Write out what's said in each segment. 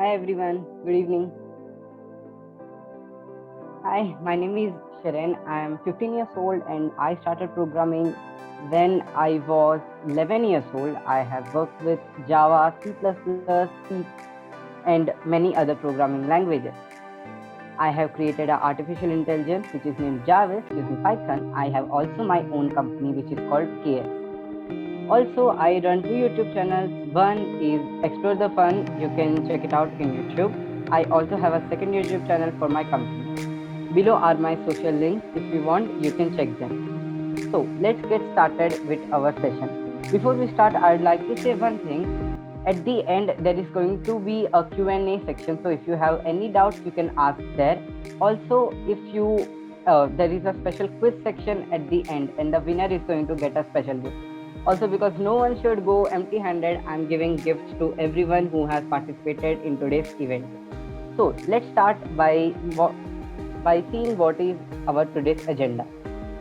Hi everyone, good evening. Hi, my name is Sharon. I am 15 years old and I started programming when I was 11 years old. I have worked with Java, C++, C, and many other programming languages. I have created an artificial intelligence which is named Jarvis using Python. I have also my own company which is called KS. Also, I run two YouTube channels. One is Explore the Fun. You can check it out in YouTube. I also have a second YouTube channel for my company. Below are my social links. If you want, you can check them. So let's get started with our session. Before we start, I'd like to say one thing. At the end, there is going to be a Q&A section. So if you have any doubts, you can ask there. Also, if you there is a special quiz section at the end, and the winner is going to get a special gift. Also, because no one should go empty-handed, I'm giving gifts to everyone who has participated in today's event. So let's start by seeing what is our today's agenda.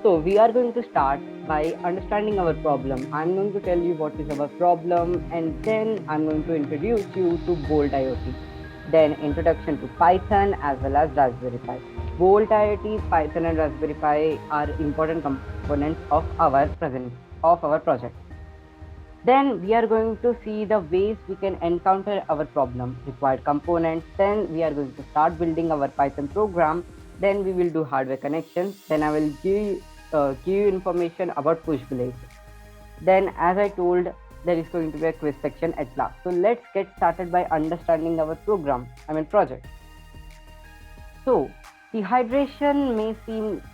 So we are going to start by understanding our problem. I'm going to tell you what is our problem, and then I'm going to introduce you to Bolt IoT. Then introduction to Python as well as Raspberry Pi. Bolt IoT, Python and Raspberry Pi are important components of our project. Then we are going to see the ways we can encounter our problem, required components. Then we are going to start building our Python program. Then we will do hardware connections. Then I will give you information about push belays. Then, as I told, there is going to be a quiz section at last. So let's get started by understanding our project. So dehydration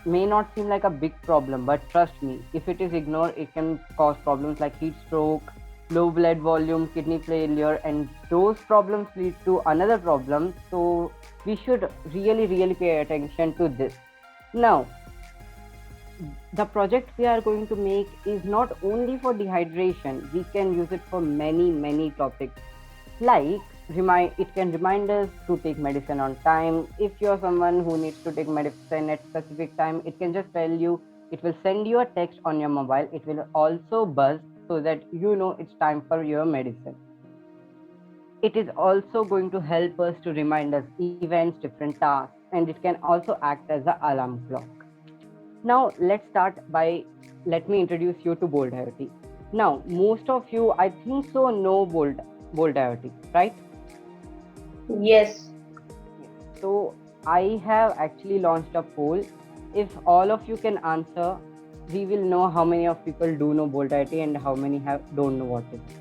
may not seem like a big problem, but trust me, if it is ignored, it can cause problems like heat stroke, low blood volume, kidney failure, and those problems lead to another problem. So we should really pay attention to this. Now, the project we are going to make is not only for dehydration. We can use it for many topics, like it can remind us to take medicine on time. If you're someone who needs to take medicine at specific time, it can just tell you, it will send you a text on your mobile. It will also buzz so that you know it's time for your medicine. It is also going to help us to remind us events, different tasks, and it can also act as an alarm clock. Now let me introduce you to Bolt IoT. Now, most of you, I think so, know Bolt IoT, right? Yes. So I have actually launched a poll. If all of you can answer, we will know how many of people do know Bolt IoT and how many don't know what it is.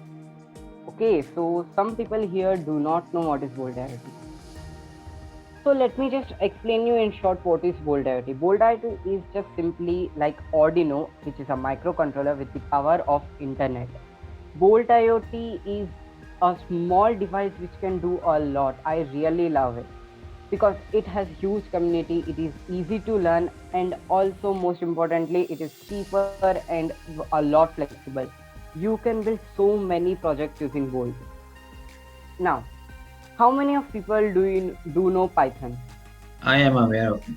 Okay, so some people here do not know what is Bolt IoT. So let me just explain you in short what is Bolt IoT. Bolt IoT is just simply like Arduino, which is a microcontroller with the power of internet. Bolt IoT is a small device which can do a lot. I really love it because it has huge community, it is easy to learn, and also most importantly, it is cheaper and a lot flexible. You can build so many projects using Bolt. Now, how many of people do know Python? I am aware of it.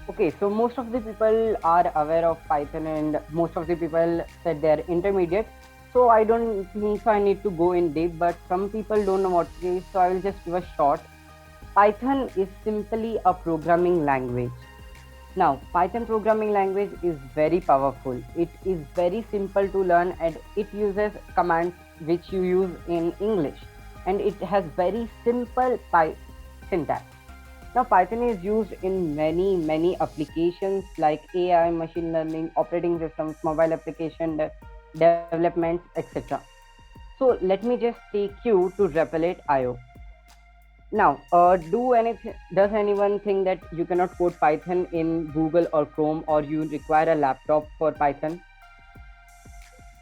Okay, so most of the people are aware of Python, and most of the people said they are intermediate. So I don't think so I need to go in deep, but some people don't know what it is, so I will just give a short. Python is simply a programming language. Now, Python programming language is very powerful. It is very simple to learn, and it uses commands which you use in English, and it has very simple syntax. Now, Python is used in many applications like AI, machine learning, operating systems, mobile application developments, etc. So let me just take you to Replit.io. Now, does anyone think that you cannot code Python in Google or Chrome, or you require a laptop for Python?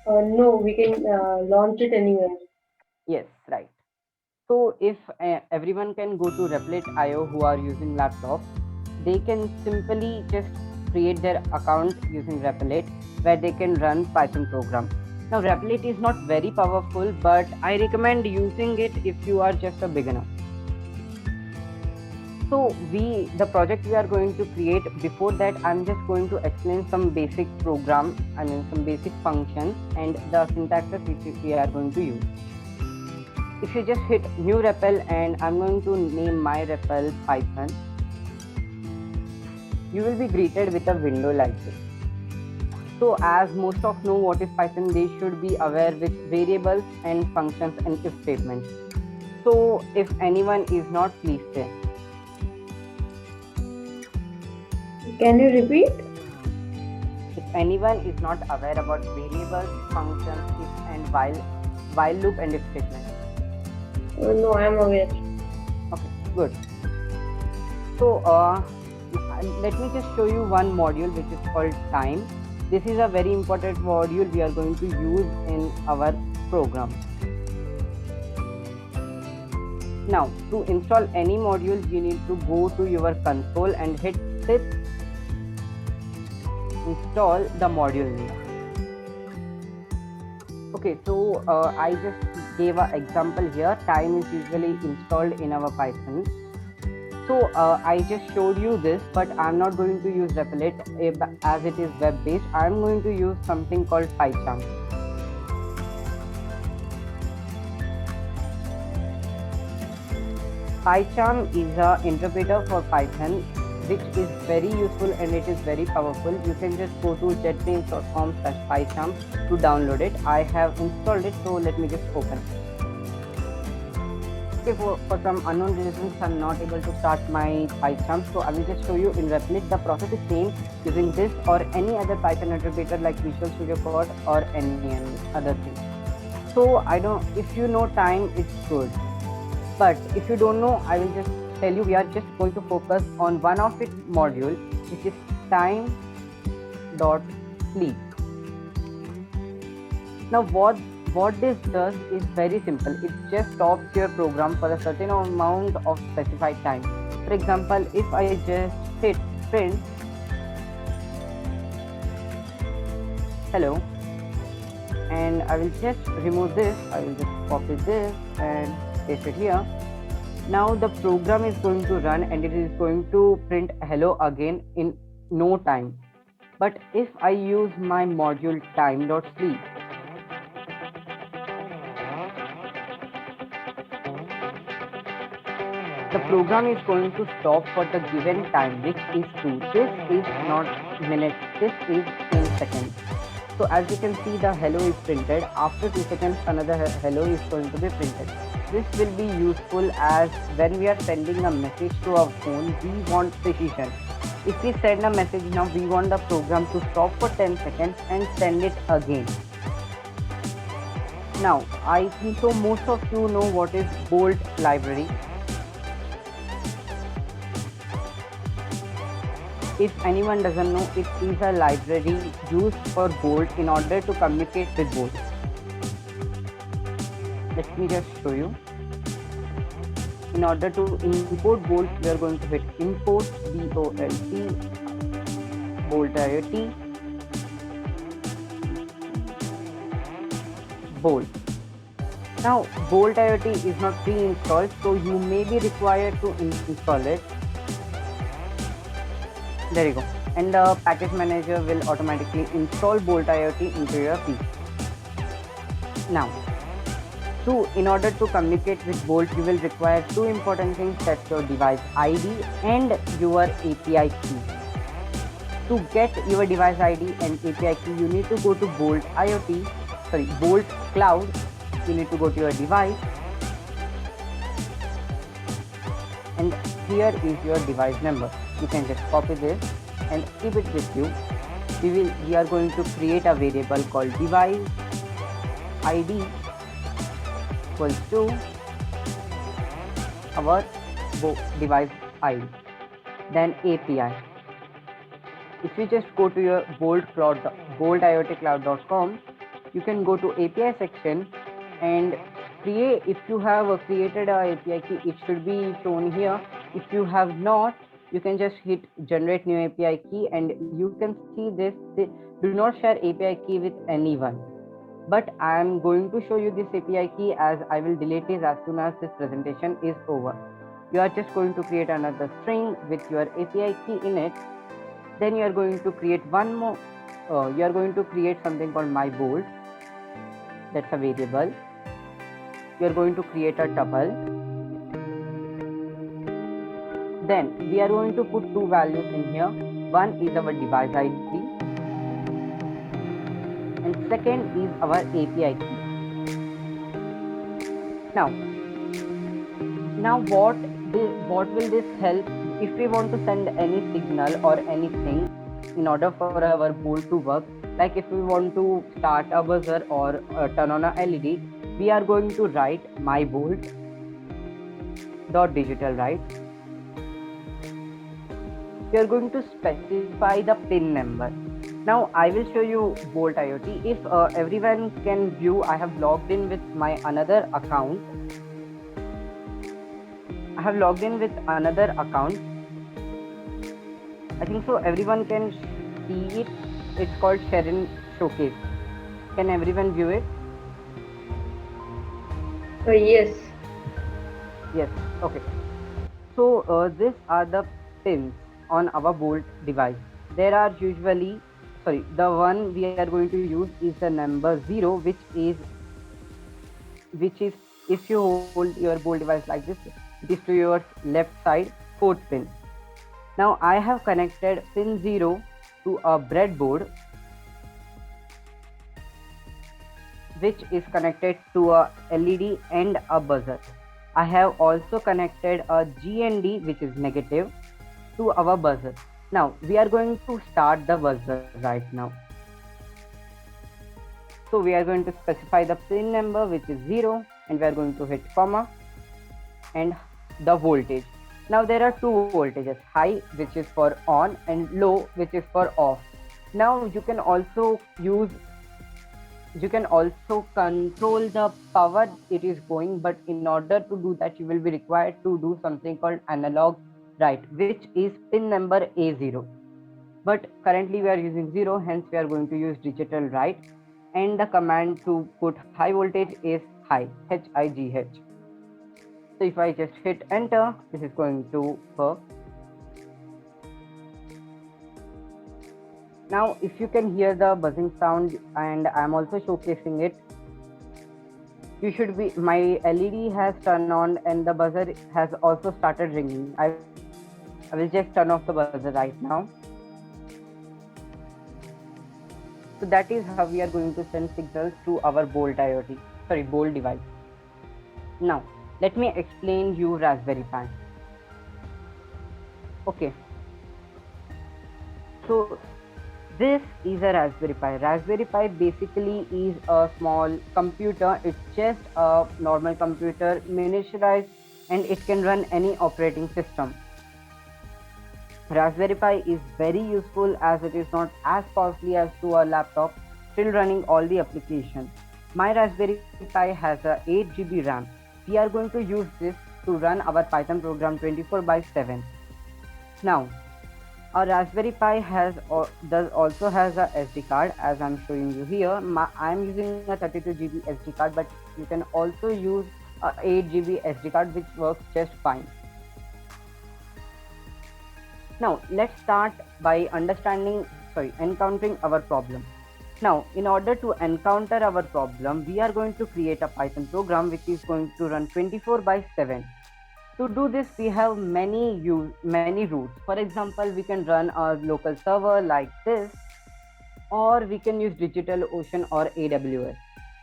No, we can launch it anywhere. Yes, right. So if everyone can go to Replit.io who are using laptops, they can simply just create their account using Replit, where they can run Python program. Now, Replit is not very powerful, but I recommend using it if you are just a beginner. So the project we are going to create, before that I'm just going to explain some basic some basic functions and the syntaxes which we are going to use. If you just hit new REPL and I'm going to name my REPL Python, you will be greeted with a window like this. So as most of know what is Python, they should be aware with variables and functions and if statements. So if anyone is not, please say. Can you repeat? If anyone is not aware about variables, functions, if and while loop and if statement. No, I am aware. Okay, good. So let me just show you one module which is called time. This is a very important module we are going to use in our program. Now, to install any module, you need to go to your console and hit pip install the module name. Okay, so I just gave an example here. Time is usually installed in our Python. So I just showed you this, but I'm not going to use Replit as it is web-based. I'm going to use something called PyCharm. PyCharm is an interpreter for Python, which is very useful and it is very powerful. You can just go to jetbrains.com/PyCharm to download it. I have installed it, so let me just open it. Okay, for some unknown reasons, I'm not able to start my PyCharm, so I will just show you in Replit. The process is same using this or any other Python interpreter like Visual Studio Code or any other thing. So if you know time, it's good. But if you don't know, I will just tell you, we are just going to focus on one of its module, which is time.sleep. Now what this does is very simple. It just stops your program for a certain amount of specified time. For example, if I just hit print hello, and I will just remove this, I will just copy this and paste it here. Now the program is going to run and it is going to print hello again in no time. But if I use my module time.sleep, the program is going to stop for the given time, which is 2. This is not minutes, this is in seconds. So as you can see, the hello is printed. After 2 seconds, another hello is going to be printed. This will be useful as when we are sending a message to our phone, we want precision. If we send a message now, we want the program to stop for 10 seconds and send it again. Now, I think so most of you know what is Bolt library. If anyone doesn't know, it is a library used for Bolt in order to communicate with Bolt. Let me just show you. In order to import Bolt, we are going to hit import BOLT, Bolt IoT, Bolt. Now, Bolt IoT is not pre-installed, so you may be required to install it. There you go. And the package manager will automatically install Bolt IoT into your PC. Now, in order to communicate with Bolt, you will require two important things: that's your device ID and your API key. To get your device ID and API key, you need to go to Bolt Cloud. You need to go to your device, and here is your device number. You can just copy this and keep it with you. We are going to create a variable called device ID equals to our device ID, then API. If you just go to your boltiotcloud.com, you can go to API section and create. If you have created a API key, it should be shown here. If you have not, you can just hit generate new API key and you can see this. Do not share API key with anyone. But I am going to show you this API key as I will delete it as soon as this presentation is over. You are just going to create another string with your API key in it. Then you are going to create one more. You are going to create something called my Bolt. That's a variable. we are going to create a tuple. Then we are going to put two values in here. One is our device ID and second is our API key. Now what will this help if we want to send any signal or anything in order for our bolt to work? Like if we want to start a buzzer or turn on a LED, we are going to write my bolt dot digital, right? We are going to specify the pin number. Now I will show you Bolt IoT. If everyone can view, I have logged in with my another account. I have logged in with another account. I think so everyone can see it. It's called Sharon Showcase. Can everyone view it? Yes. Yes. Okay. So these are the pins on our Bolt device. There are usually, the one we are going to use is the number 0, which is if you hold your Bolt device like this, it is to your left side, 4th pin. Now I have connected pin 0 to a breadboard, which is connected to a LED and a buzzer. I have also connected a GND, which is negative, to our buzzer. Now we are going to start the buzzer right now. So we are going to specify the pin number, which is 0, and we are going to hit comma and the voltage. Now there are two voltages, high, which is for on, and low, which is for off. Now you can also control the power it is going, but in order to do that you will be required to do something called analog write, which is pin number A0. But currently we are using 0, hence we are going to use digital write, and the command to put high voltage is high, HIGH. So if I just hit enter, this is going to work. Now if you can hear the buzzing sound, and I am also showcasing it, you should be, my LED has turned on and the buzzer has also started ringing. I will just turn off the buzzer right now. So that is how we are going to send signals to our Bolt device. Now let me explain you Raspberry Pi. Okay, so this is a Raspberry Pi. Raspberry Pi basically is a small computer. It's just a normal computer, miniaturized, and it can run any operating system. Raspberry Pi is very useful as it is not as costly as to a laptop, still running all the applications. My Raspberry Pi has a 8 GB RAM. We are going to use this to run our Python program 24/7. Now, our Raspberry Pi also has a SD card, as I'm showing you here. I am using a 32 GB SD card, but you can also use a 8 GB SD card, which works just fine. Now let's start by encountering our problem. Now in order to encounter our problem, we are going to create a Python program which is going to run 24/7. To do this, we have many routes. For example, we can run a local server like this, or we can use DigitalOcean or AWS.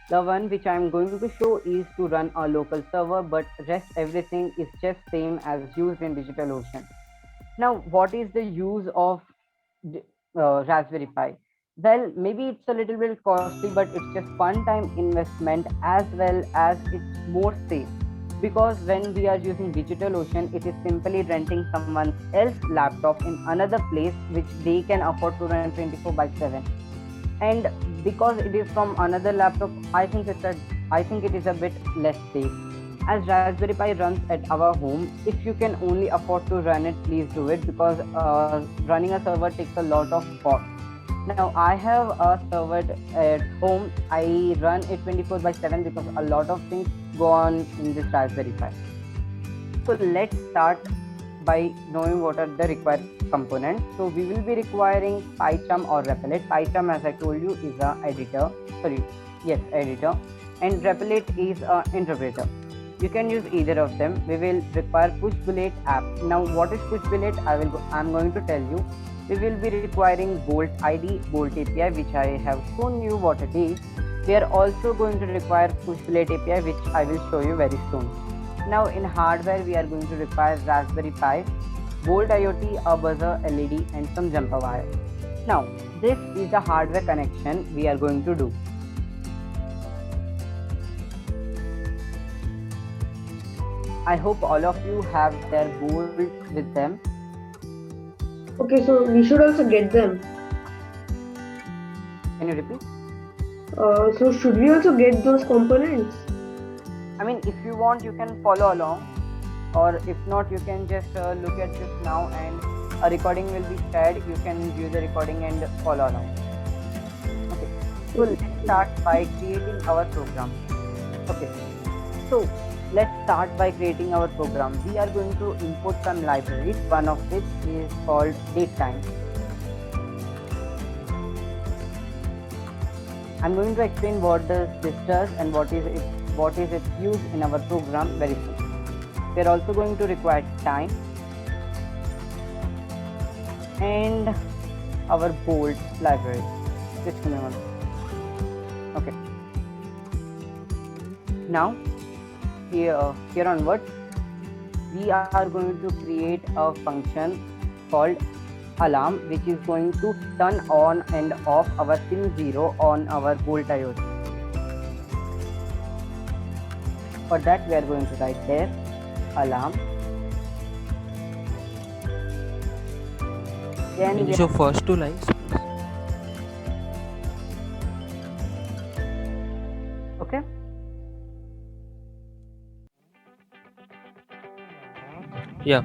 The one which I am going to show is to run a local server, but rest everything is just same as used in DigitalOcean. Now, what is the use of Raspberry Pi? Well, maybe it's a little bit costly, but it's just one-time investment, as well as it's more safe. Because when we are using DigitalOcean, it is simply renting someone else's laptop in another place which they can afford to run 24/7. And because it is from another laptop, I think it is a bit less safe. As Raspberry Pi runs at our home, if you can only afford to run it, please do it, because running a server takes a lot of cost. Now I have a server at home. I run it 24/7 because a lot of things go on in this Raspberry Pi. So let's start by knowing what are the required components. So we will be requiring PyCharm or Replit. PyCharm, as I told you, is a editor. and Replit is an interpreter. You can use either of them. We will require push bullet app. Now, what is push bullet? I'm going to tell you. We will be requiring Bolt ID, Bolt API, which I have shown you what it is. We are also going to require push bullet API, which I will show you very soon. Now, in hardware, we are going to require Raspberry Pi, Bolt IoT, a buzzer, LED, and some jumper wire. Now, this is the hardware connection we are going to do. I hope all of you have their Bolt with them. Okay, so we should also get them. Can you repeat? So should we also get those components? I mean, if you want, you can follow along, or if not, you can just look at this now and a recording will be shared. You can view the recording and follow along. Okay, so let's start by creating our program. Okay, so let's start by creating our program. We are going to import some libraries, one of which is called datetime. I'm going to explain what this does and what is its use in our program very soon. We are also going to require time and our Bolt library. Just give me one. Okay. Now, here onwards, we are going to create a function called alarm, which is going to turn on and off our pin 0 on our Bolt IoT. For that, we are going to write there alarm. Then Can you show first two lines? Okay. Yeah.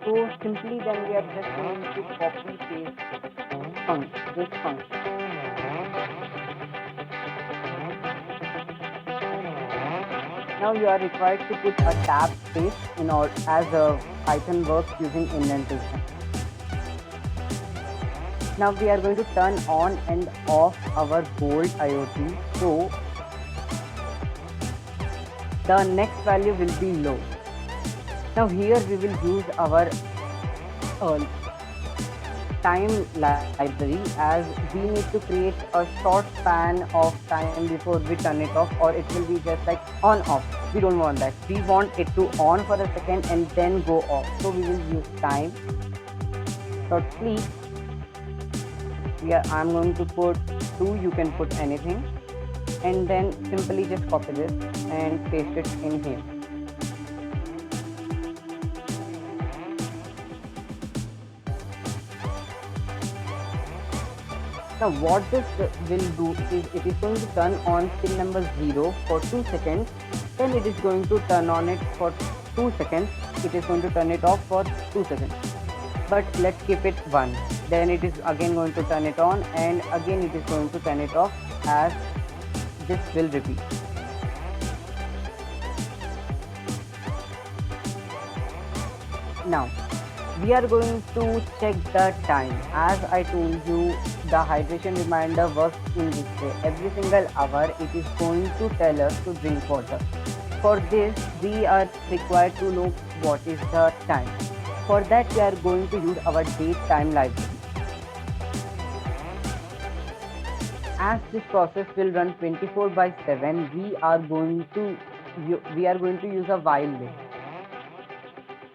So simply then we are just going to copy paste this function. Now you are required to put a tab space in order as a Python works using indentation. Now we are going to turn on and off our Bolt IoT. So the next value will be low. Now here we will use our time library, as we need to create a short span of time before we turn it off, or it will be just like on off. We don't want that. We want it to on for a second and then go off. So we will use time dot sleep. I'm going to put 2. You can put anything, and then simply just copy this and paste it in here. Now what this will do is it is going to turn on pin number 0 for 2 seconds, then it is going to turn on it for 2 seconds, it is going to turn it off for 2 seconds. But let's keep it 1. Then it is again going to turn it on, and again it is going to turn it off, as this will repeat. Now we are going to check the time. As I told you, the hydration reminder works in this way. Every single hour it is going to tell us to drink water. For this, we are required to know what is the time. For that, we are going to use our datetime library. As this process will run 24/7, we are going to use a while loop.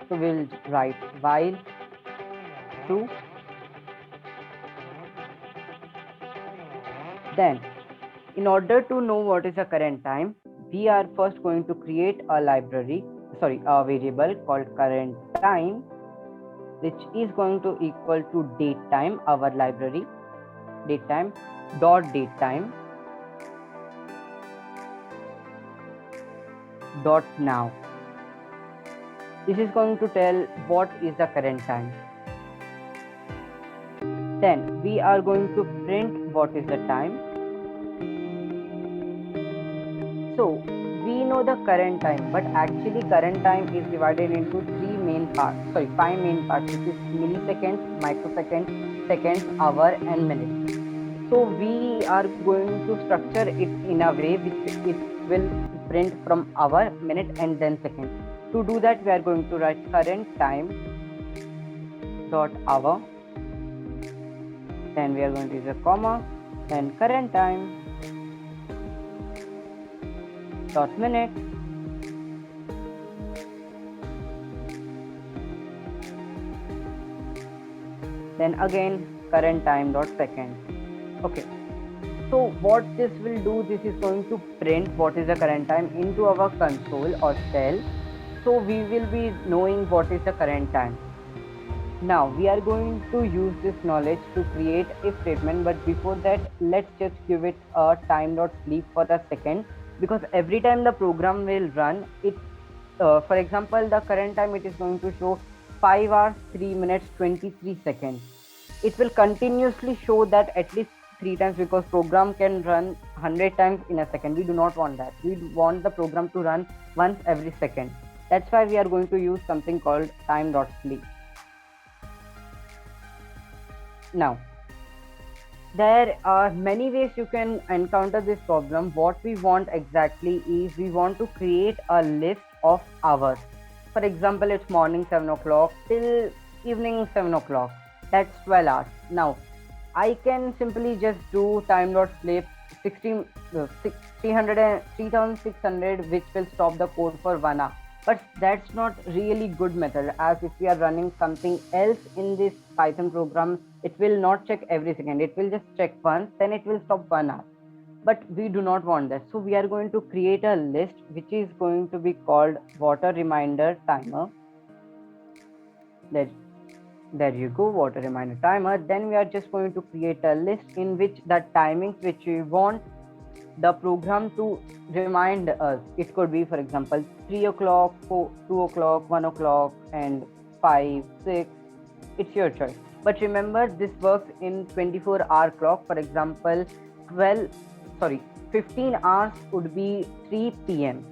So we'll write while true. Then, in order to know what is the current time, we are first going to create a variable called current time, which is going to equal to datetime, our library, datetime dot datetime dot now. This is going to tell what is the current time. Then we are going to print what is the time. So we know the current time, but actually current time is divided into 5 main parts, which is milliseconds, microseconds, seconds, hour and minutes. So we are going to structure it in a way which it will print from hour, minute and then second. To do that, we are going to write current time dot hour. Then we are going to use a comma. Then current time dot minute. Then again current time dot second. Okay. So what this will do, this is going to print what is the current time into our console or shell. So we will be knowing what is the current time. Now we are going to use this knowledge to create if statement, but before that let's just give it a time dot sleep for a second, because every time the program will run it, for example the current time it is going to show 5 hours 3 minutes 23 seconds. It will continuously show that at least 3 times, because program can run 100 times in a second. We do not want that. We want the program to run once every second. That's why we are going to use something called time.sleep. Now, there are many ways you can encounter this problem. What we want exactly is we want to create a list of hours. For example, it's morning 7 o'clock till evening 7 o'clock. That's 12 hours. Now, I can simply just do time.sleep 3600, which will stop the code for 1 hour. But that's not really good method, as if we are running something else in this Python program, it will not check every second. It will just check once, then it will stop 1 hour. But we do not want that. So we are going to create a list which is going to be called water reminder timer. There you go, water reminder timer. Then we are just going to create a list in which the timings which we want the program to remind us. It could be, for example, 3 o'clock, 2 o'clock, 1 o'clock, and 5, 6. It's your choice. But remember, this works in 24-hour clock. For example, 15 hours would be 3 p.m.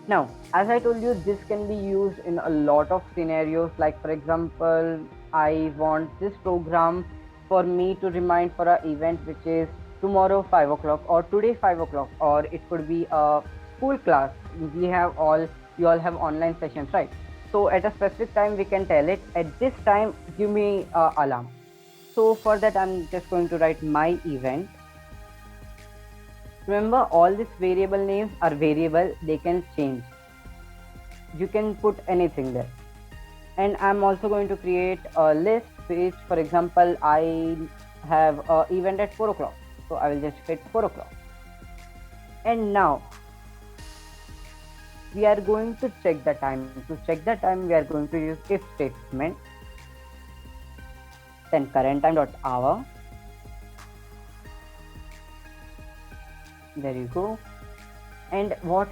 Now, as I told you, this can be used in a lot of scenarios. Like, for example, I want this program for me to remind for an event which is tomorrow 5 o'clock or today 5 o'clock, or it could be a school class. You all have online sessions, right? So at a specific time we can tell it, at this time give me alarm. So for that I'm just going to write my event. Remember, all these variable names are variable, they can change. You can put anything there. And I'm also going to create a list which, for example, I have an event at 4 o'clock. So I will just hit 4 o'clock. And now we are going to check the time. To check the time, we are going to use if statement. Then current time dot hour. There you go. And what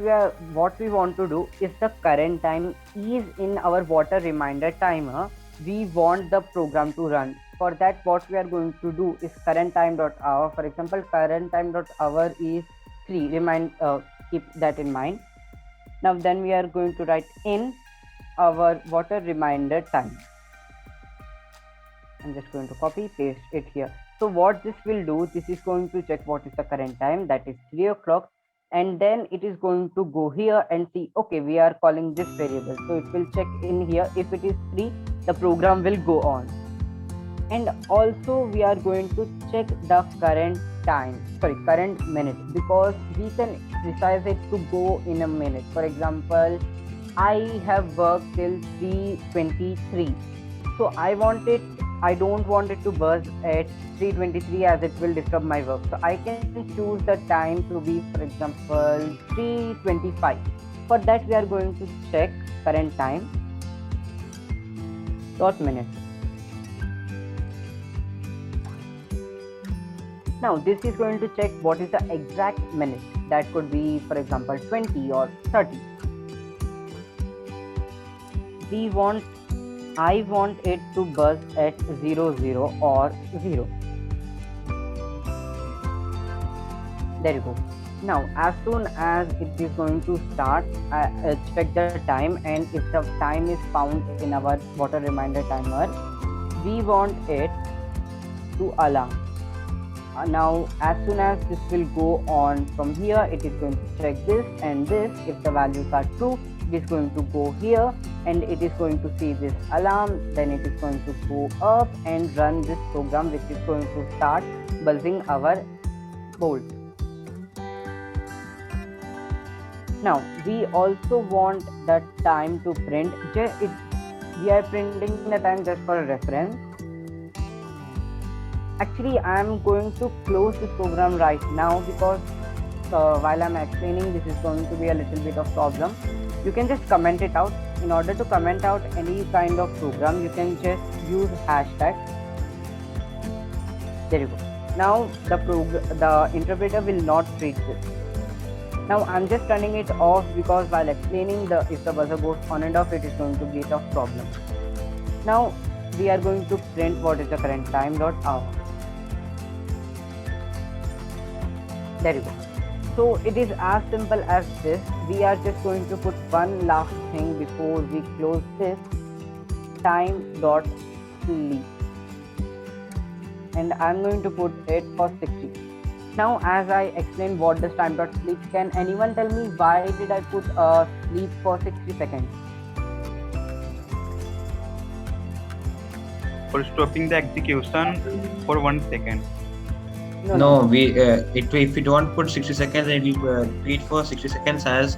we want to do is the current time is in our water reminder timer. We want the program to run. For that, what we are going to do is current time dot hour. For example, current time dot hour is 3. Keep that in mind. Now then we are going to write in our water reminder time. I'm just going to copy paste it here. So what this will do, this is going to check what is the current time, that is 3 o'clock, and then it is going to go here and see, okay, we are calling this variable, so it will check in here. If it is 3, the program will go on. And also we are going to check the current minute, because we can resize it to go in a minute. For example, I have worked till 3:23, so I don't want it to buzz at 3:23 as it will disturb my work. So I can choose the time to be, for example, 3:25. For that, we are going to check current time dot minute. Now this is going to check what is the exact minute. That could be, for example, 20 or 30. I want it to buzz at 00 or 0. There you go. Now as soon as it is going to start, check the time, and if the time is found in our water reminder timer, we want it to alarm. Now as soon as this will go on from here, it is going to check this and this. If the values are true, it is going to go here and it is going to see this alarm. Then it is going to go up and run this program, which is going to start buzzing our bolt. Now we also want the time to print. We are printing the time just for a reference. Actually, I am going to close this program right now because while I'm explaining, this is going to be a little bit of problem. You can just comment it out. In order to comment out any kind of program, you can just use hashtag. There you go. Now the interpreter will not read this. Now I'm just turning it off because while explaining, if the buzzer goes on and off, it is going to be a problem. Now we are going to print what is the current time dot hour. There you go. So it is as simple as this. We are just going to put one last thing before we close this. Time dot sleep, and I'm going to put it for 60. Now as I explain what does time dot sleep, can anyone tell me why did I put sleep for 60 seconds? For stopping the execution for 1 second. No, if you don't put 60 seconds, it will repeat for 60 seconds as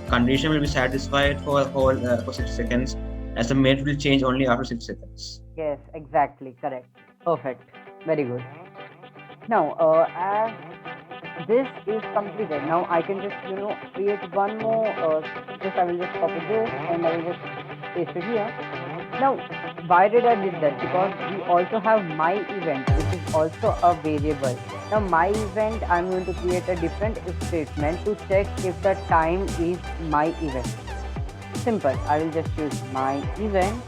condition will be satisfied for 60 seconds, as the minute will change only after 60 seconds. Yes, exactly, correct. Perfect. Very good. Now, as this is completed, now I can just create one more. I will just copy this and I will just paste it here. Now, why did I did that? Because we also have my event, which is also a variable. Now, my event, I'm going to create a different if statement to check if the time is my event. Simple. I will just use my event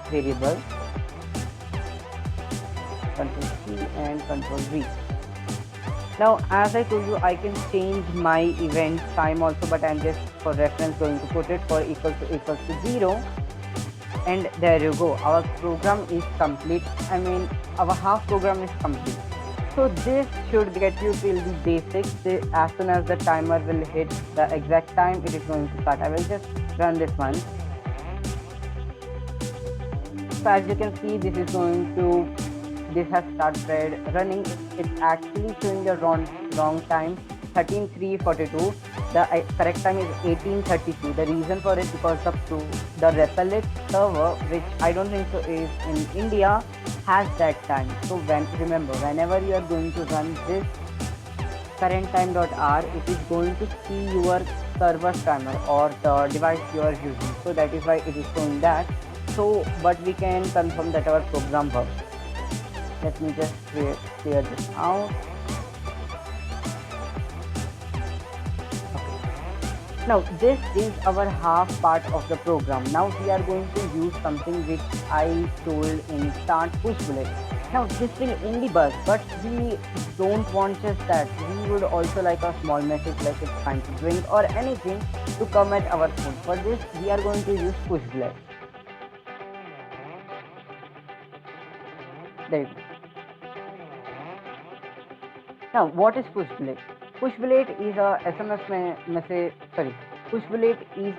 variable. Control C and Control V. Now, as I told you, I can change my event time also, but I'm just for reference going to put it for equals to 0. And there you go. Our program is complete. Our half program is complete. So this should get you till the basics. As soon as the timer will hit the exact time, it is going to start. I will just run this one. So as you can see, this has started running. It's actually showing the wrong time, 13:3:42. The correct time is 18:32. The reason for it because the Repellent server, which I don't think so is in India, has that time. So whenever you are going to run this current time.r, it is going to see your server timer or the device you are using. So that is why it is showing that. So, but we can confirm that our program works. Let me just clear this out. Okay. Now this is our half part of the program. Now we are going to use something which I told in start, push bullet. Now this will only buzz, but we don't want just that. We would also like a small message like it's time to drink or anything to come at our phone. For this we are going to use push bullet. There you go. Now, what is push bullet? Push bullet is a SMS message. Push bullet is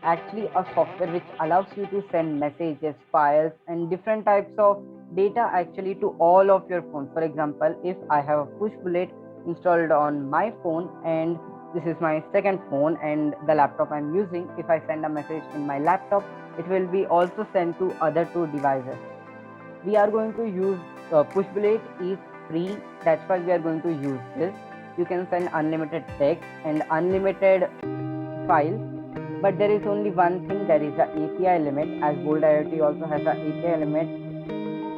actually a software which allows you to send messages, files, and different types of data actually to all of your phones. For example, if I have a push bullet installed on my phone and this is my second phone and the laptop I'm using, if I send a message in my laptop, it will be also sent to other two devices. We are going to use push bullet is free, that's why we are going to use this. You can send unlimited text and unlimited files, but there is only one thing, that is the API limit. As Bolt IoT also has an API limit,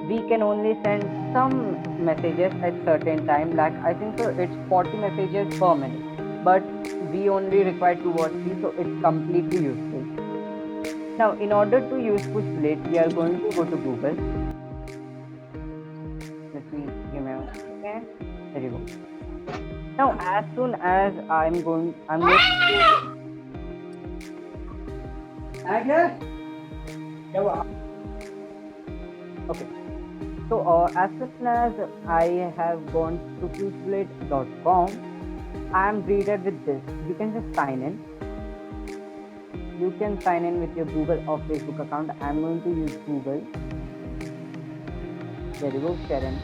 we can only send some messages at certain time, like I think so it's 40 messages per minute, but we only require 2 or 3, so it's completely useful. Now in order to use push bullet, we are going to go to Google. Let me give me a second. There you go. Now as soon as I'm going to okay. So as soon as I have gone to pushbullet.com, I am greeted with this. You can just sign in. You can sign in with your Google or Facebook account. I am going to use Google. There you go, Sharon.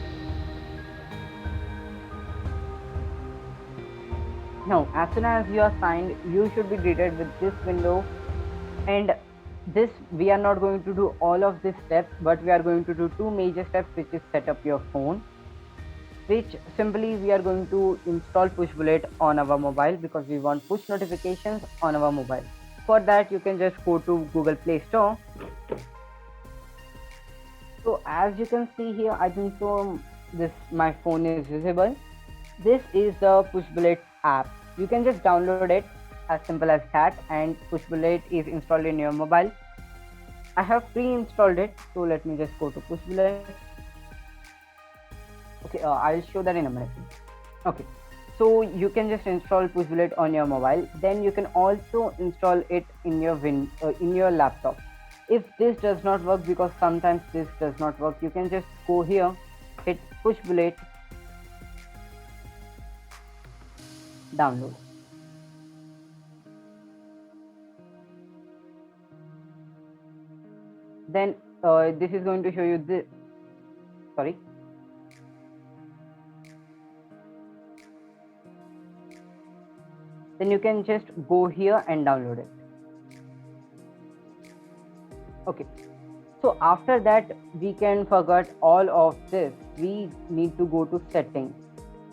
Now, as soon as you are signed, you should be greeted with this window. And this, we are not going to do all of these steps, but we are going to do two major steps, which is set up your phone, which simply we are going to install Pushbullet on our mobile because we want push notifications on our mobile. For that, you can just go to Google Play Store. So as you can see here, I think so this my phone is visible. This is the Pushbullet app. You can just download it as simple as that, and Pushbullet is installed in your mobile. I have pre-installed it, so let me just go to Pushbullet. Okay, I'll show that in a minute. Okay, so you can just install Pushbullet on your mobile. Then you can also install it in your laptop. If this does not work, because sometimes this does not work, you can just go here, hit Pushbullet, download. Then this is going to show you this. Sorry. Then you can just go here and download it. Okay. So after that, we can forget all of this. We need to go to settings.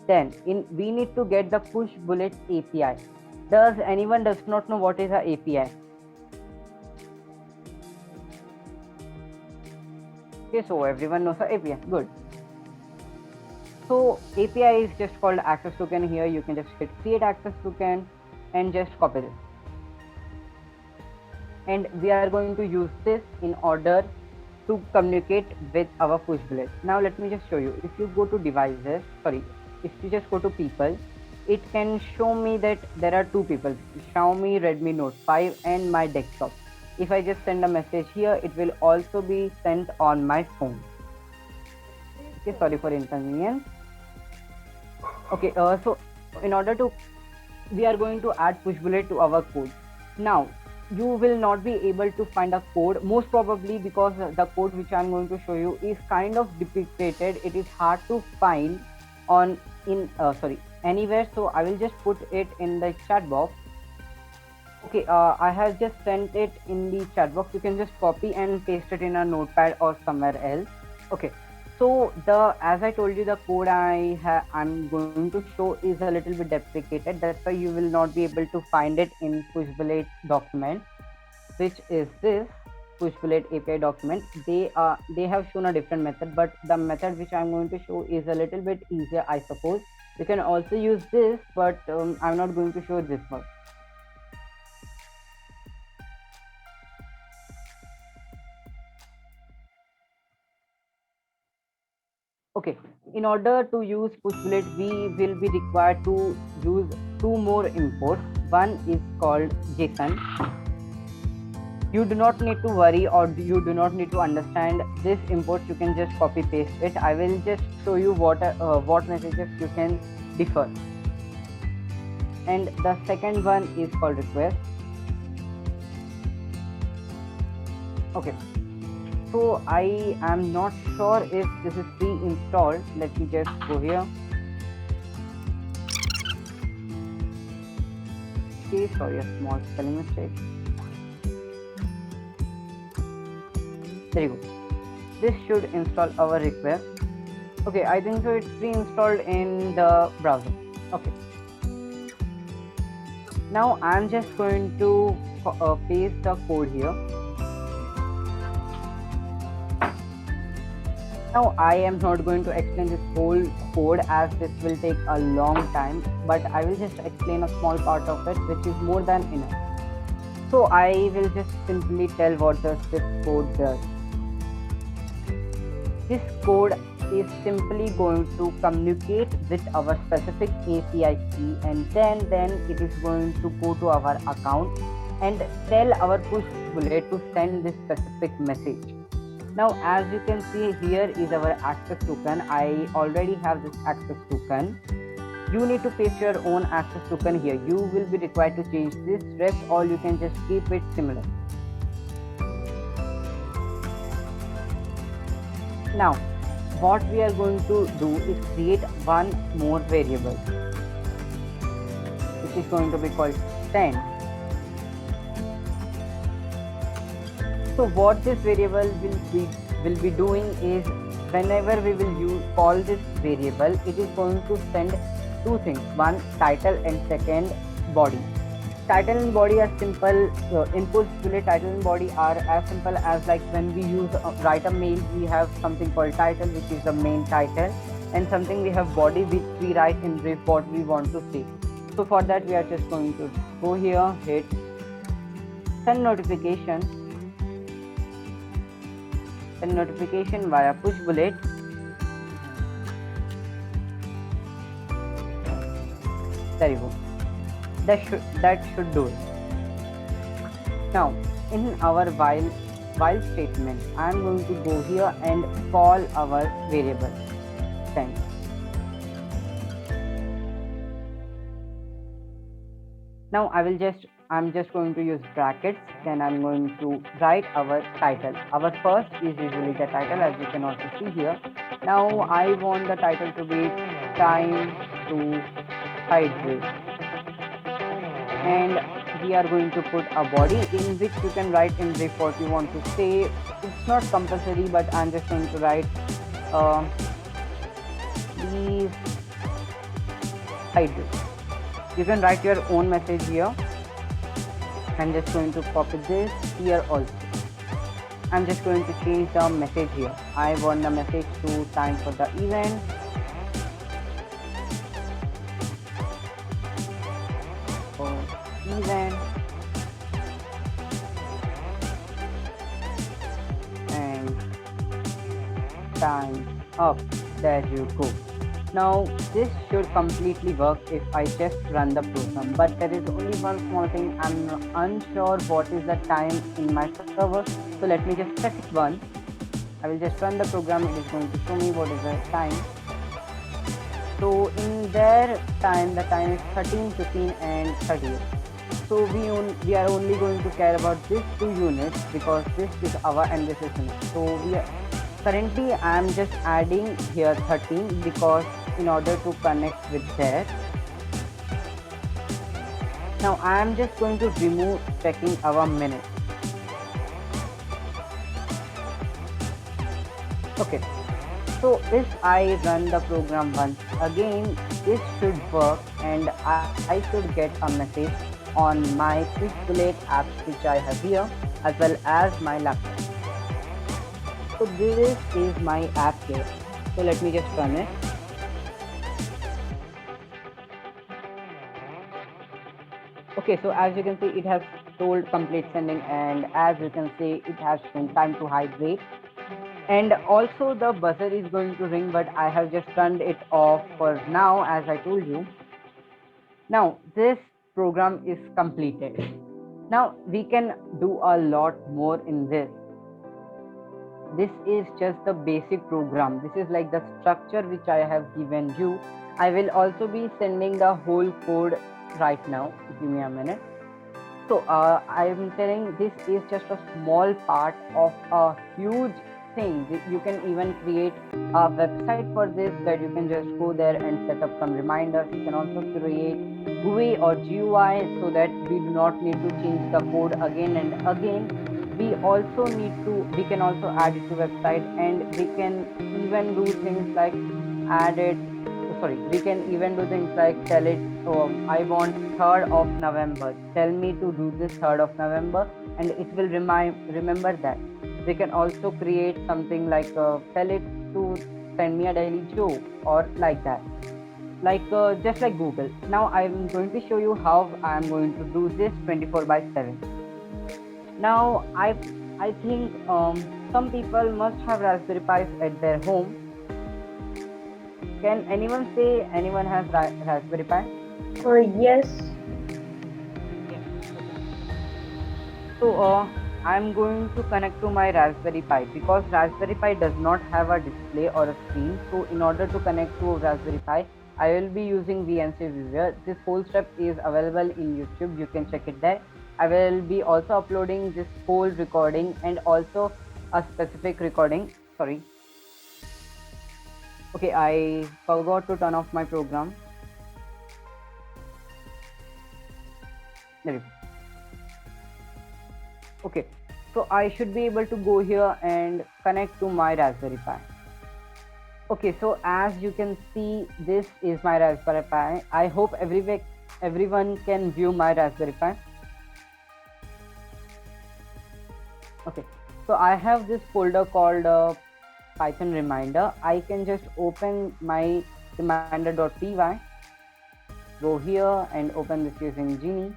Then we need to get the Pushbullet API. Does anyone does not know what is a API? Okay, so everyone knows the API. Good. So API is just called access token. Here you can just hit create access token and just copy this. And we are going to use this in order to communicate with our Pushbullet. Now let me just show you. If you go to devices, if you just go to people, it can show me that there are two people, Xiaomi Redmi Note 5 and my desktop. If I just send a message here, it will also be sent on my phone. Okay, sorry for inconvenience. Okay, so in order to, we are going to add Pushbullet to our code. Now, you will not be able to find a code, most probably because the code which I am going to show you is kind of depicted. It is hard to find anywhere. So I will just put it in the chat box. Okay, I have just sent it in the chat box. You can just copy and paste it in a notepad or somewhere else. Okay, so as I told you, the code I'm going to show is a little bit deprecated. That's why you will not be able to find it in Pushbullet document, which is this Pushbullet API document. They have shown a different method, but the method which I'm going to show is a little bit easier, I suppose. You can also use this, but I'm not going to show this one. Okay, in order to use Pushbullet, we will be required to use two more imports. One is called JSON. You do not need to worry, or you do not need to understand this import. You can just copy paste it. I will just show you what messages you can defer. And the second one is called request. Okay. So I am not sure if this is pre-installed. Let me just go here. Okay, sorry, a small spelling mistake. There you go. This should install our request. Okay, I think so it's pre-installed in the browser. Okay. Now I'm just going to paste the code here. Now I am not going to explain this whole code as this will take a long time, but I will just explain a small part of it, which is more than enough. So I will just simply tell what this code does. This code is simply going to communicate with our specific API key, and then it is going to go to our account and tell our Pushbullet to send this specific message. Now, as you can see, here is our access token. I already have this access token. You need to paste your own access token here. You will be required to change this rest, or you can just keep it similar. Now, what we are going to do is create one more variable, which is going to be called send. So what this variable will be doing is, whenever we will call this variable, it is going to send two things: one, title, and second, body. Title and body are simple. Inputs to the title and body are as simple as, like, when we write a mail, we have something called title, which is the main title, and something we have body, which we write in brief what we want to say. So for that, we are just going to go here, hit send notification via push bullet. There you go. That should do it. Now, in our while statement, I am going to go here and call our variable send. Now I'm just going to use brackets. Then I'm going to write our title. Our first is usually the title, as you can also see here. Now I want the title to be time to hydrate, and we are going to put a body in which you can write in brief what you want to say. It's not compulsory, but I'm just going to write please hydrate. You can write your own message here. I'm just going to copy this here also. I'm just going to change the message here. I want the message to time for the event. And time up. There you go. Now this should completely work if I just run the program, but there is only one small thing. I'm unsure what is the time in my server, so let me just check it once. I will just run the program. It is going to show me what is the time. So in their time, the time is 13, 15 and 38. So we are only going to care about these two units because this is our and this is unit. So currently I am just adding here 13 because in order to connect with that. Now I am just going to remove checking our minutes. Okay, so if I run the program once again, this should work and I should get a message on my push bullet app which I have here, as well as my laptop. So this is my app here. So let me just run it. Okay, so as you can see, it has told complete sending, and as you can see, it has shown time to hydrate. And also the buzzer is going to ring, but I have just turned it off for now, as I told you. Now this program is completed. Now we can do a lot more in this. This is just the basic program. This is like the structure which I have given you. I will also be sending the whole code right now. Give me a minute. So I am telling this is just a small part of a huge thing. You can even create a website for this, that you can just go there and set up some reminders. You can also create GUI or GUI so that we do not need to change the code again and again. We can also add it to website, and we can even do things like we can even do things like tell it, I want 3rd of November. Tell me to do this 3rd of November, and it will remember that. We can also create something like tell it to send me a daily joke, or like that, just like Google. Now I'm going to show you how I'm going to do this 24/7. Now I think some people must have Raspberry Pis at their home. Can anyone say anyone has Raspberry Pi? Yes. So I'm going to connect to my Raspberry Pi because Raspberry Pi does not have a display or a screen. So in order to connect to Raspberry Pi, I will be using VNC Viewer. This whole step is available in YouTube. You can check it there. I will be also uploading this whole recording and also a specific recording. Sorry. Okay, I forgot to turn off my program. There we go. Okay, so I should be able to go here and connect to my Raspberry Pi. Okay, so as you can see, this is my Raspberry Pi. I hope everyone can view my Raspberry Pi. Okay, so I have this folder called Python reminder. I can just open my reminder.py, go here and open this using Genie.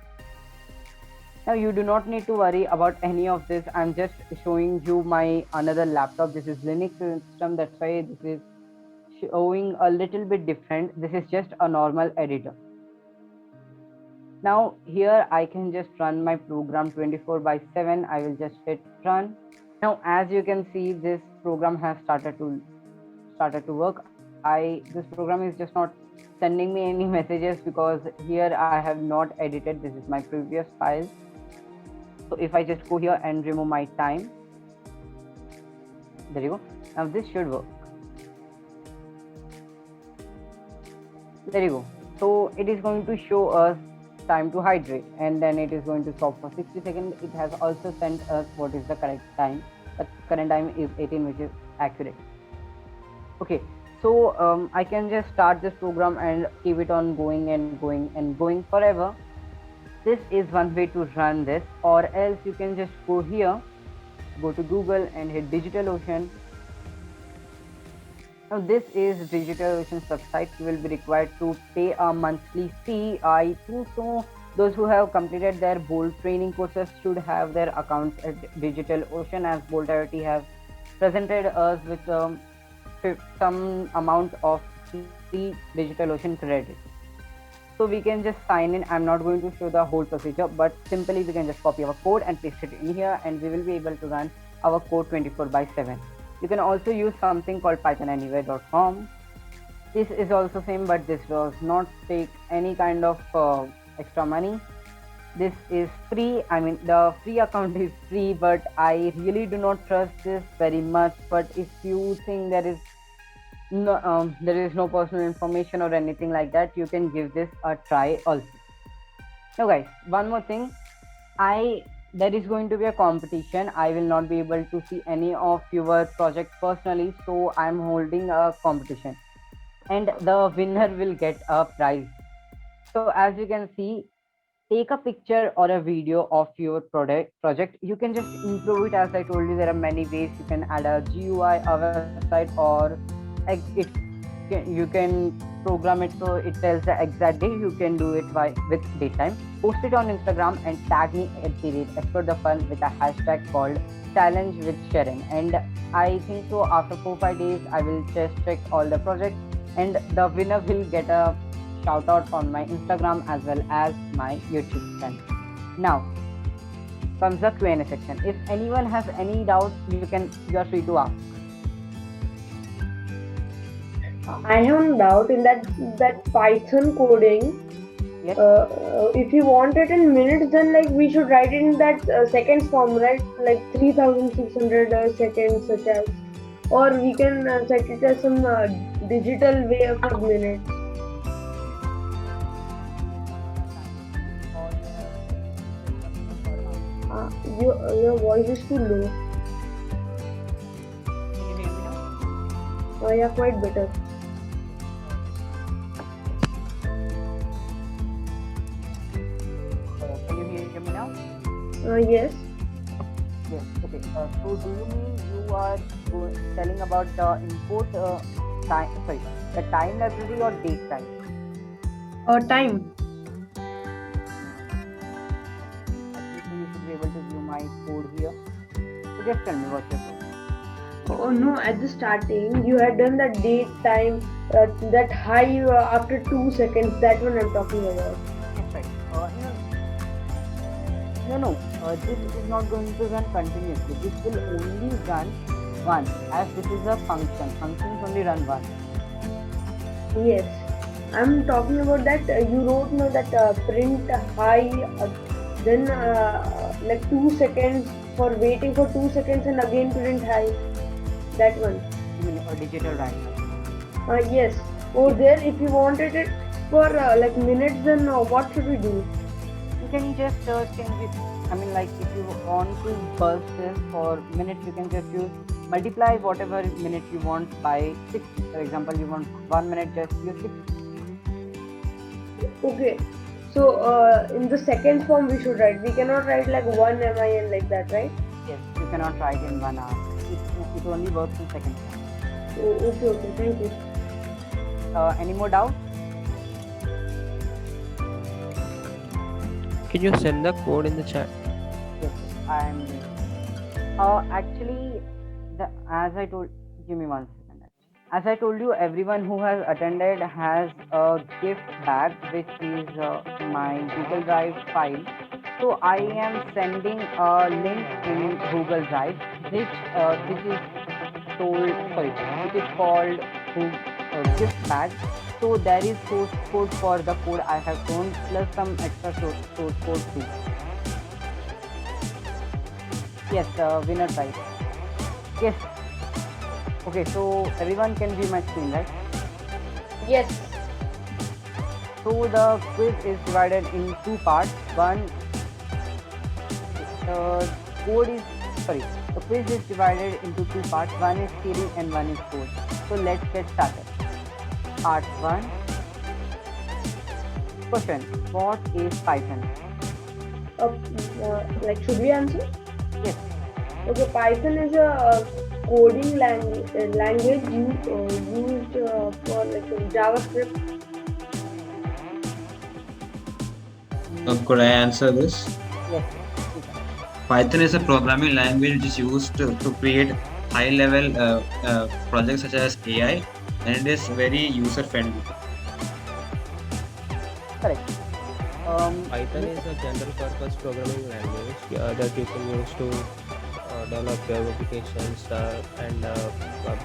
Now you do not need to worry about any of this. I'm just showing you my another laptop. This is Linux system. That's why this is showing a little bit different. This is just a normal editor. Now here I can just run my program 24/7. I will just hit run. Now as you can see, this program has started to work. This program is just not sending me any messages because here I have not edited. This is my previous file. So if I just go here and remove my time, there you go. Now this should work. There you go. So it is going to show us time to hydrate, and then it is going to stop for 60 seconds. It has also sent us what is the correct time. The current time is 18, which is accurate. Okay, so I can just start this program and keep it on going and going and going forever. This is one way to run this, or else you can just go here, go to Google and hit DigitalOcean. Now this is DigitalOcean's website. You will be required to pay a monthly fee. I think so. Those who have completed their Bolt training courses should have their accounts at DigitalOcean, as Bolt IoT have presented us with some amount of free DigitalOcean credit. So we can just sign in. I'm not going to show the whole procedure, but simply we can just copy our code and paste it in here, and we will be able to run our code 24/7. You can also use something called pythonanywhere.com. This is also same, but this does not take any kind of extra money. This is free. I mean, the free account is free, but I really do not trust this very much. But if you think there is no personal information or anything like that, you can give this a try also. Now guys, one more thing, there is going to be a competition. I will not be able to see any of your projects personally, so I'm holding a competition and the winner will get a prize. So as you can see, take a picture or a video of your project. You can just improve it. As I told you, there are many ways. You can add a GUI, a website, or you can program it so it tells the exact day. You can do it with daytime. Post it on Instagram and tag me at Explore the Fun with a hashtag called Challenge with Sharon. And I think so after 4-5 days I will just check all the projects, and the winner will get a shout out on my Instagram as well as my YouTube channel. Now comes the Q&A section. If anyone has any doubts, you are free to ask. I have no doubt in that Python coding. Yes. If you want it in minutes, then like we should write it in that seconds form, right? Like 3,600 seconds, such as, or we can set it as some digital way of minutes. Your voice is too low. Can you hear me now? Yeah, quite better. Can you hear me now? Yes. Yes. Okay. So do you mean you are telling about the import time? Sorry, the time library or date time? Time. So you should be able to view my code here. So just tell me what you're doing. Oh no, at the starting you had done that date time, that high after 2 seconds. That one I'm talking about. That's right. No. This is not going to run continuously. This will only run once, as this is a function. Functions only run once. Yes. I'm talking about that you wrote now that print high, then like 2 seconds for waiting for 2 seconds and again print high. That one. You mean a digital writer? Yes. Over there, if you wanted it for like minutes, then what should we do? You can just change it. I mean, like if you want to burst this for minutes, you can just use multiply whatever minute you want by 6. For example, you want 1 minute, just use 6. Okay. So in the seconds form we should write. We cannot write like 1 MIN like that, right? Yes, you cannot write in 1 hour. It only works in seconds. Oh, okay, thank you. Any more doubts? Can you send the code in the chat? Yes, I am doing. Actually, as I told, give me 1 second. As I told you, everyone who has attended has a gift bag, which is my Google Drive file. So I am sending a link in Google Drive, which is called gift bag. So there is source code for the code I have shown, plus some extra source code too. Yes, winner prize. Yes. Okay, so everyone can view my screen, right? Yes. So the quiz is divided in 2 parts. The quiz is divided into 2 parts. One is theory and one is code. So let's get started. Part 1. Question: what is Python? Like should we answer? Yes. Okay, Python is a coding language used for like JavaScript. Could I answer this? Yes. Python is a programming language which is used to create high-level projects such as AI, and it is very user-friendly. Correct. Python is a general purpose programming language that you can use to develop web applications and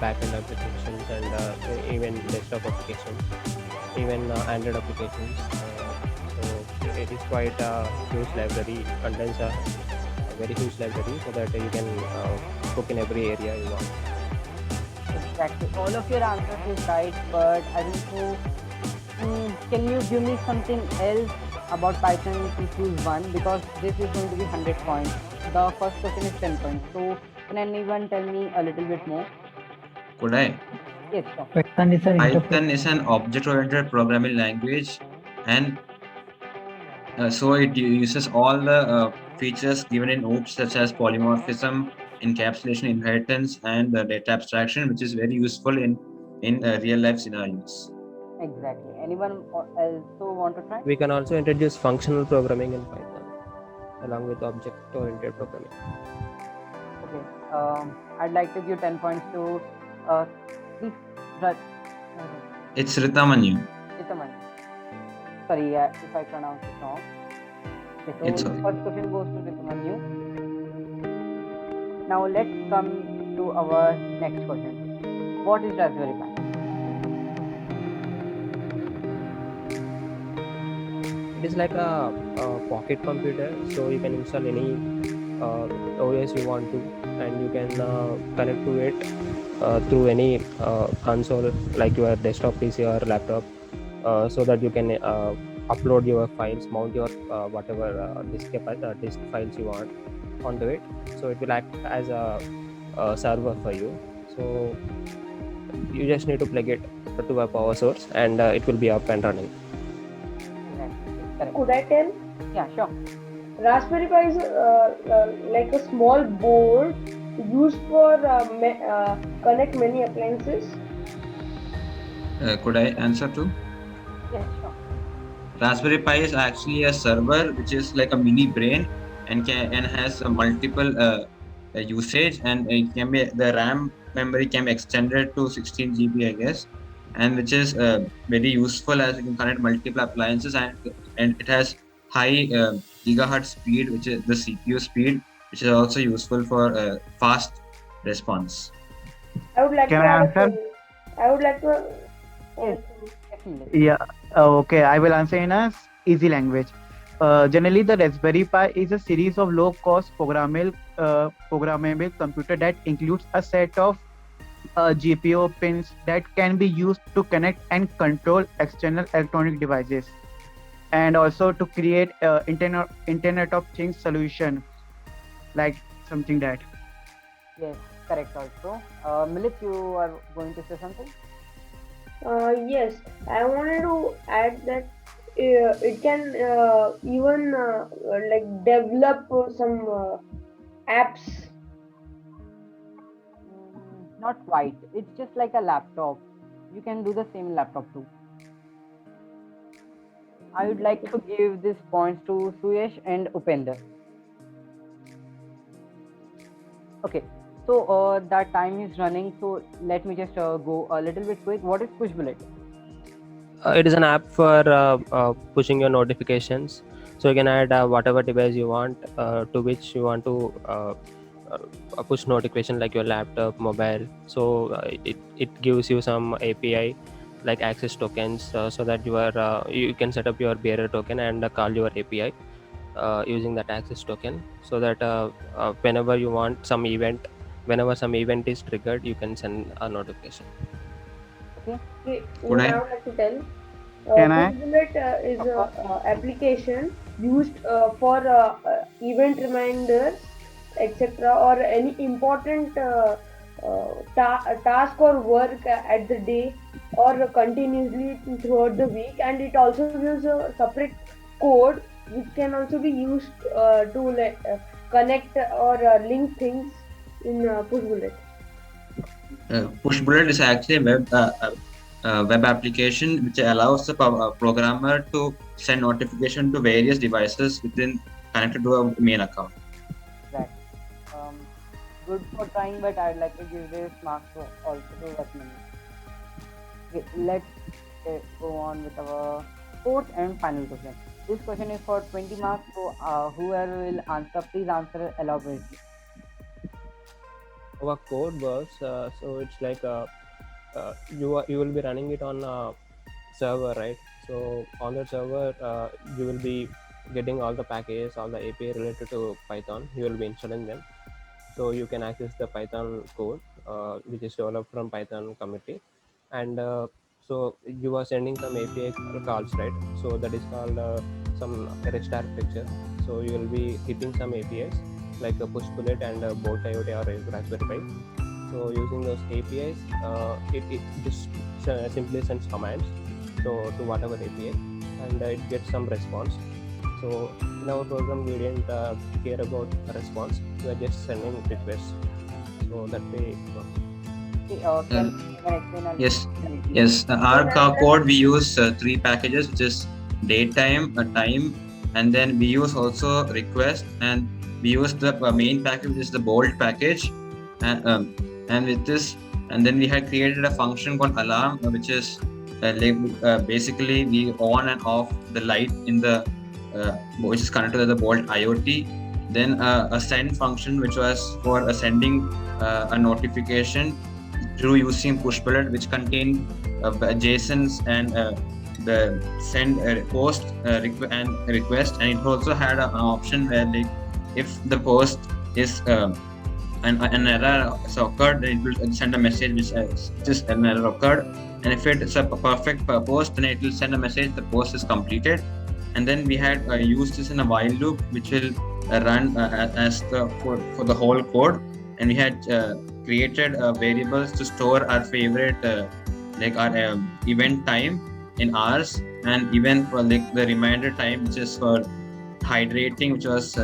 backend applications and even desktop applications, even Android applications. So it is quite a huge library, contains a very huge library so that you can cook in every area you want. Exactly. All of your answers is right, but I think so. Can you give me something else about Python to choose one, because this is going to be 100 points. The first question is 10 points. So can anyone tell me a little bit more? Could I? Yes, sure. Python is an object-oriented programming language, and so it uses all the features given in OOPS, such as polymorphism, encapsulation, inheritance, and data abstraction, which is very useful in real-life scenarios. Exactly. Anyone else want to try? We can also introduce functional programming in Python along with object-oriented programming. Okay. I'd like to give 10 points to please. It's Ritamanyu. Sorry, if I pronounce it wrong. Okay, so It's the okay. first question goes to Ritamanyu. Now let's come to our next question. What is Raspberry Pi? It is like a pocket computer, so you can install any OS you want to, and you can connect to it through any console like your desktop PC or laptop, so that you can upload your files, mount your whatever disk files you want onto it. So it will act as a server for you. So you just need to plug it to a power source, and it will be up and running. Correct. Could I tell? Yeah, sure. Raspberry Pi is like a small board used for connect many appliances. Could I answer too? Yes, sure. Raspberry Pi is actually a server which is like a mini brain and has a multiple usage, and it can be, the RAM memory can be extended to 16 GB, I guess, and which is very useful as you can connect multiple appliances, and it has high gigahertz speed, which is the CPU speed, which is also useful for fast response. I would like Can to I add a answer? thing. I would like to. Yes, definitely. Yeah. Okay. I will answer in a easy language. Generally, the Raspberry Pi is a series of low-cost programmable computer that includes a set of GPIO pins that can be used to connect and control external electronic devices, and also to create Internet of Things solution, like something that. Yes, correct also. Milith, you are going to say something? Yes, I wanted to add that it can even like develop some apps. Not quite. It's just like a laptop. You can do the same laptop too. I would like to give these points to Suyesh and Upender. Okay, so that time is running. So let me just go a little bit quick. What is Push Bullet? It is an app for pushing your notifications, so you can add whatever device you want to which you want to push notification, like your laptop, mobile. So it gives you some API like access tokens, so that you can set up your bearer token and call your API using that access token, so that whenever you want some event, whenever some event is triggered, you can send a notification. Okay, Could I I? would like to tell. Can I? Pushbullet is a application used for event reminders, etc., or any important task or work at the day or continuously throughout the week, and it also gives a separate code which can also be used to connect or link things in Pushbullet. Pushbullet is actually a web application which allows the programmer to send notification to various devices within connected to a main account. Right. Good for trying, but I'd like to give this marks also to Ratman. Okay, let's go on with our fourth and final question. This question is for 20 marks, so whoever will answer, please answer elaborately. Our code works, so it's like you will be running it on a server, right? So on the server you will be getting all the packages, all the API related to Python. You will be installing them, so you can access the Python code which is developed from Python community. And so you are sending some API calls, right? So that is called some REST architecture. So you will be hitting some APIs like a Pushbullet and a Bolt IoT or a Raspberry Pi. So using those APIs, it just simply sends commands to whatever API, and it gets some response. So in our program, we didn't care about a response. We are just sending requests. So that way it works. Okay, can you explain a Yes, little? yes. Our code, we use three packages, which is datetime, time, and then we use also request, and we use the main package, which is the bolt package, and with this, and then we had created a function called alarm, which is basically we on and off the light in the which is connected to the Bolt IoT. Then a send function, which was for sending a notification through using Pushbullet, which contained JSONs and the send post and request, and it also had an option where, like, if the post is an error has occurred, then it will send a message which just an error occurred, and if it is a perfect post, then it will send a message the post is completed. And then we had used this in a while loop, which will run as for the whole code, and we had created variables to store our favorite like our event time in hours, and even for like the reminder time, which is for hydrating, which was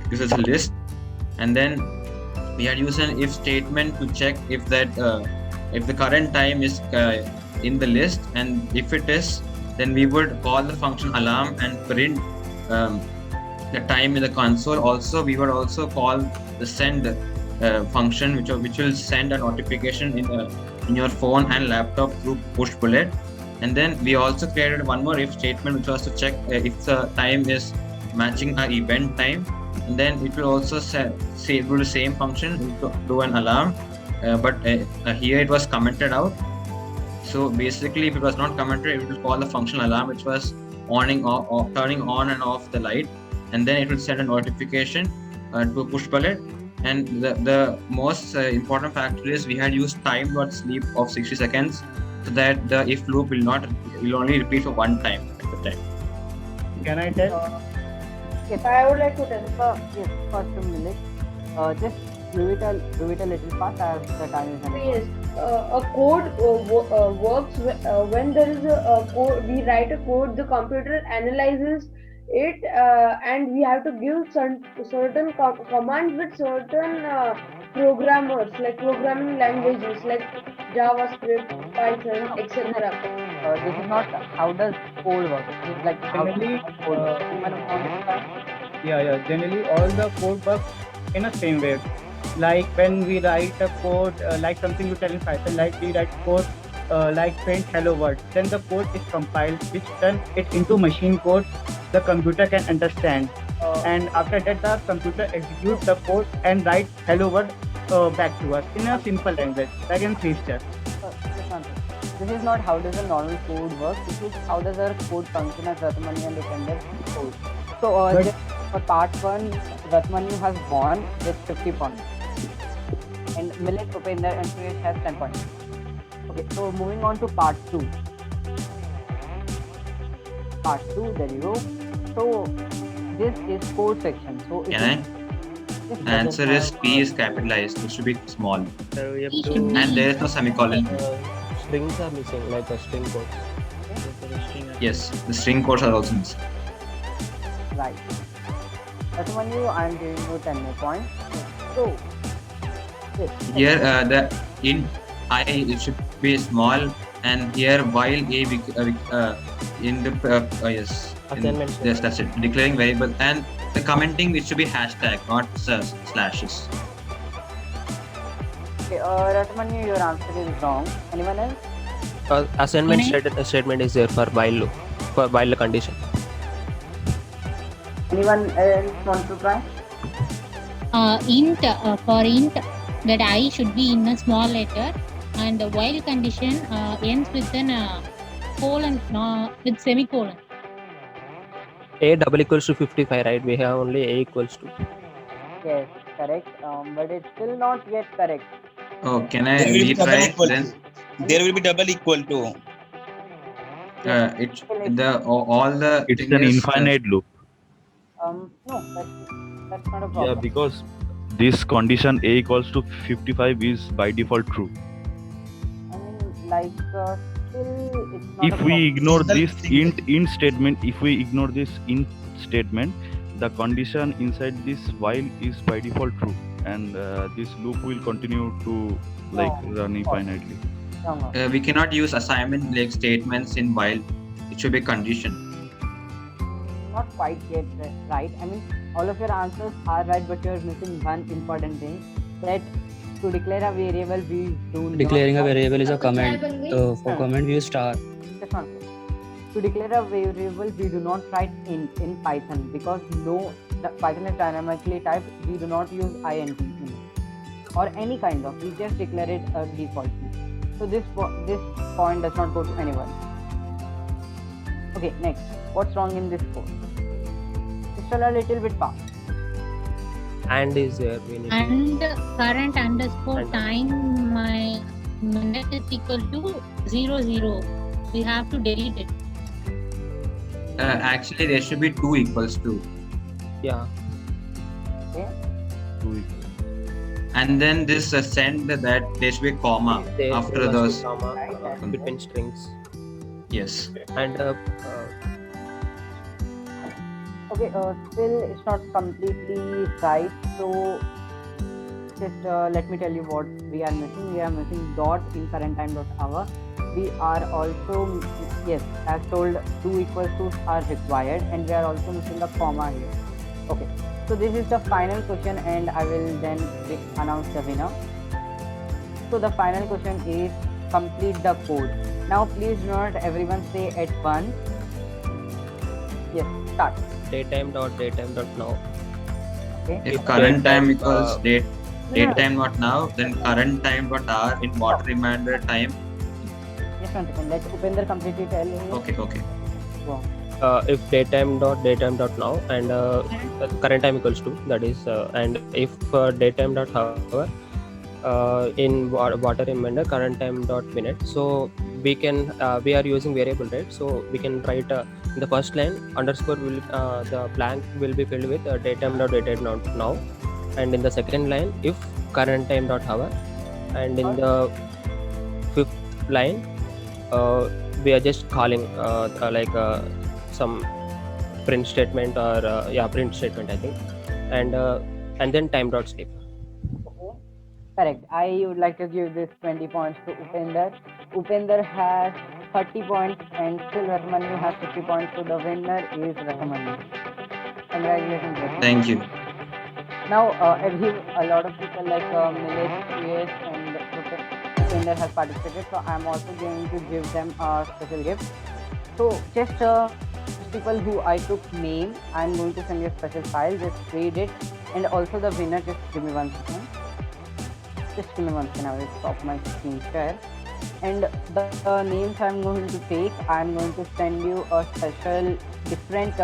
this is a list. And then we had used an if statement to check if that if the current time is in the list, and if it is, then we would call the function alarm and print the time in the console. Also, we would also call the send function, which will send a notification in your phone and laptop through Pushbullet. And then we also created one more if statement, which was to check if the time is matching our event time, and then it will also say do the same function, it will do an alarm, but here it was commented out. So basically, if it was not commented, it will call the function alarm, which was turning on and off the light, and then it will send a notification to push bullet. And the most important factor is we had used time.sleep of 60 seconds, so that the if loop will only repeat for one time at the time. Can I tell? Yes, I would like to tell. yes, first a minute. Just do it a little fast as the time is running. Yes, a code works when there is a code. We write a code, the computer analyzes it, and we have to give certain commands with certain programmers, like programming languages like JavaScript, Python, etc. This is not how does code work. This is like how Generally, does code work. Anyone understand? Yeah. Generally, all the code works in a same way. Like when we write a code, like something you tell in Python, like we write code like print hello world, then the code is compiled, which turns it into machine code the computer can understand. And after that, the computer executes the code and writes hello world back to us in a simple language, like in 3 steps. This is not how does a normal code work. This is how does our code function as Ratmani and defender code. So just for part 1, Ratmanu has won with 50 points, and Millet, Upender, and Suresh has 10 points. Okay, so moving on to part 2. Part 2, there you go. So this is code section. So Can I? The answer is P is capitalized. It should be small, So we have It to should be- and there is no semicolon. strings are missing, like a string code. Yes, the string codes are also missing. right. Ratmanu, I am giving you 10 more points. So this. Here the int I it should be small, and here while a in the yes, Assignment. yes, that's it. Declaring variable, and the commenting it should be hashtag, not slashes. Okay, Ratmanu, your answer is wrong. Anyone else? Assignment Can statement is there for while loop, for while condition. Anyone else want to try? For int that I should be in a small letter, and the while condition ends with an colon with semicolon. A double equals to 55, right? We have only A equals to. Yes, correct. But it's still not yet correct. Oh, can I There will be double retry equal then? to. There will be double equal to. All the It's thing an is, infinite loop. No, that's not a problem. Yeah, because this condition A equals to 55 is by default true. I mean, like still it's not. If a we problem. ignore Well, this int statement, the condition inside this while is by default true, and this loop will continue to run infinitely. No. we cannot use assignment like statements in while. It should be condition. Not quite yet right. I mean, all of your answers are right, but you're missing one important thing, that to declare a variable we do Declaring a not variable is a command. For command we use star. That's not correct. To declare a variable we do not write in Python, because the Python is dynamically typed. We do not use int in it, or any kind of. We just declare it defaultly. So this point does not go to anyone. Okay, next. What's wrong in this code? It's a little bit fast. And is there? We need to- And current underscore And- time my minute is equal to 00. We have to delete it. Actually, there should be 2 equals to, Yeah. Okay. and then this send that there should be a comma There after must be those. comma Right. between strings. Yes. And Okay, still it's not completely right. So just let me tell you what we are missing. We are missing dot in current time dot hour. We are also, yes, as told, 2 equals to are required, and we are also missing a comma here. Okay, so this is the final question, and I will then announce the winner. So the final question is complete the code. Now please do not everyone say at once. Yes, start. datetime.now. Okay. If current time datetime, equals date Yeah. time not now, then current time dot hour in water reminder time. Just 1 second. Let Upender completely tell you. Okay. Go on. if datetime.now and current time equals to, that is, and if datetime.hour in water reminder current time dot minute, so we can we are using variable, right? So we can write in the first line underscore will the blank will be filled with datetime.now, and in the second line if current time dot hour, and in the fifth line we are just calling some print statement or print statement, I think, and then time dot skip. Okay. Correct. I would like to give this 20 points to Upender. Upender has 30 points and still Rathamanyu has 50 points. So the winner is Rathamanyu. Congratulations, Rathamanyu. Thank you. Now, a lot of people like Milesh, PS and Upender has participated. So I'm also going to give them a special gift. So just people who I took name, I'm going to send you a special file. Just read it. And also the winner, just give me 1 second. Just give me 1 second, I will stop my screen share. And the names I'm going to take, I'm going to send you a special different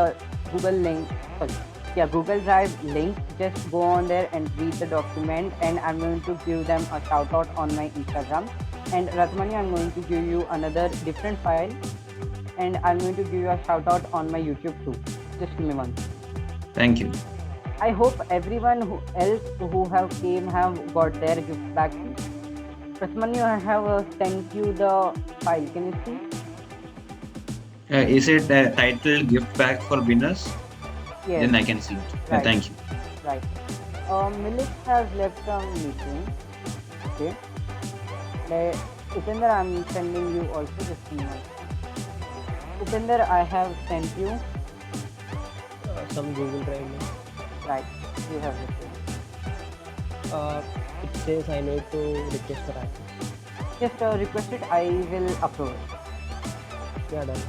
Google Drive link. Just go on there and read the document, and I'm going to give them a shout out on my Instagram. And Rathamanyu, I'm going to give you another different file, and I'm going to give you a shout out on my YouTube too. Just give me 1 second. Thank you. I hope everyone else who have came have got their gift back. Rathamanyu, I have sent you the file. Can you see? Is it titled gift bag for winners? Yes. Then I can see it. Right. Thank you. Right. Milesh has left some meeting. Okay. Upender, I'm sending you also this email. Upender, I have sent you. Some Google Drive link. Right. You have received. It says I need to request for access. Just request it. I will approve it. Yeah, done.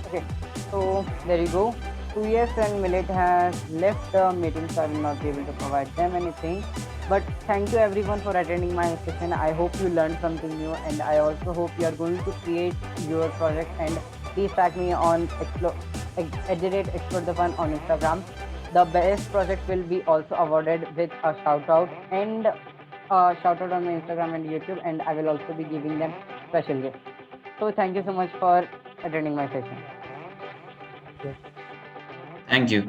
Okay. So there you go. 2 years and Millet has left the meeting, so I will not be able to provide them anything. But thank you everyone for attending my session. I hope you learned something new, and I also hope you are going to create your project. And please tag me on @ExploreTheFun on Instagram. The best project will be also awarded with a shout out and a shout out on my Instagram and YouTube, and I will also be giving them special gifts. So thank you so much for attending my session. Thank you.